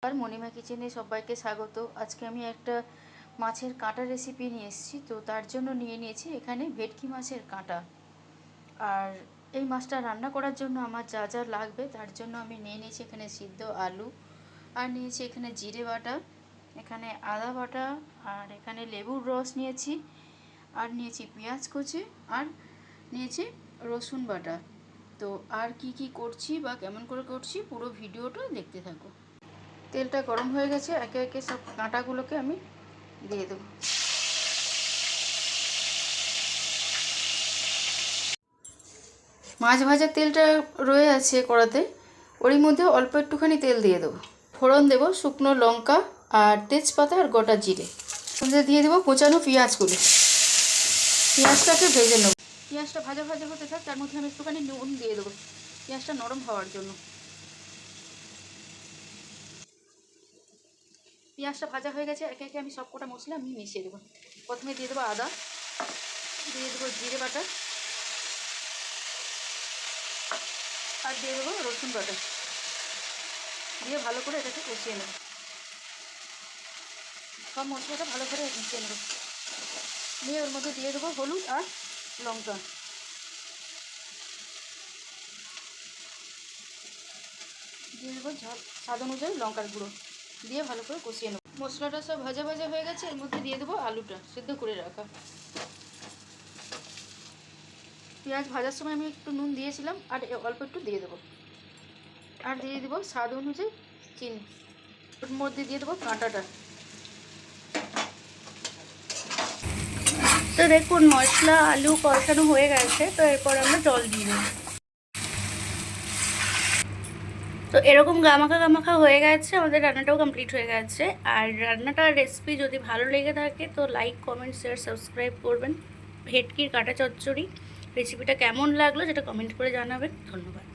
আর মণিমা কিচেনে সবাইকে স্বাগত। আজকে আমি একটা মাছের কাঁটা রেসিপি নিয়ে এসেছি। তো তার জন্য নিয়ে নিয়েছি এখানে ভেটকি মাছের কাঁটা। আর এই মাছটা রান্না করার জন্য আমার যা যা লাগবে তার জন্য আমি নিয়ে নিয়েছি এখানে সিদ্ধ আলু, আর নিয়েছি এখানে জিরে বাটা, এখানে আদা বাটা, আর এখানে লেবুর রস নিয়েছি, আর নিয়েছি পেঁয়াজ কুচি, আর নিয়েছি রসুন বাটা। তো আর কি কি করছি বা কেমন করে করছি পুরো ভিডিওটা দেখতে থাকো। তেলটা গরম হয়ে গেছে, একে একে সব কাঁটাগুলোকে আমি দিয়ে দেবো। মাছ ভাজার তেলটা রয়ে আছে কড়াতে, ওরই মধ্যে অল্প একটুখানি তেল দিয়ে দেবো। ফোড়ন দেবো শুকনো লঙ্কা আর তেজপাতা আর গোটা জিরে। মধ্যে দিয়ে দেবো কোচানো পেঁয়াজগুলো। পেঁয়াজটাকে ভেজে নেবো। পেঁয়াজটা ভাজা ভাজা হতে থাক, তার মধ্যে আমি একটুখানি নুন দিয়ে দেবো পেঁয়াজটা নরম হওয়ার জন্য। পেঁয়াজটা ভাজা হয়ে গেছে, একে একে আমি সব কটা মশলা আমি মিশিয়ে দেবো। প্রথমে দিয়ে দেবো আদা, দিয়ে দেবো জিরে বাটা, আর দিয়ে দেবো রসুন বাটা, দিয়ে ভালো করে এটাকে কষিয়ে নেব। সব মশলাটা ভালো করে মিশিয়ে নেব। নিয়ে ওর মধ্যে দিয়ে দেবো হলুদ আর লঙ্কা, দিয়ে দেবো স্বাদ অনুযায়ী লঙ্কার গুঁড়ো, দিয়ে ভালো করে কষিয়ে নেব। মশলাটা সব ভাজা ভাজা হয়ে গেছে, এর মধ্যে দিয়ে দেবো আলুটা সিদ্ধ করে রাখা। পেঁয়াজ ভাজার সময় আমি একটু নুন দিয়েছিলাম, আর অল্প একটু দিয়ে দেবো, আর দিয়ে দেবো স্বাদ অনুযায়ী চিনি। ওর মধ্যে দিয়ে দেবো কাঁটাটা। তো দেখুন মশলা আলু কষানো হয়ে গেছে, তো এরপর আমরা জল দিয়ে দেবো। তো এরকম গামাখা গামাখা হয়ে গেছে, আমাদের রান্নাটাও কমপ্লিট হয়ে গেছে। আর রান্নাটার রেসিপি যদি ভালো লেগে থাকে তো লাইক কমেন্ট শেয়ার সাবস্ক্রাইব করবেন। ভেটকির কাঁটা চচ্চড়ি রেসিপিটা কেমন লাগলো সেটা কমেন্ট করে জানাবেন। ধন্যবাদ।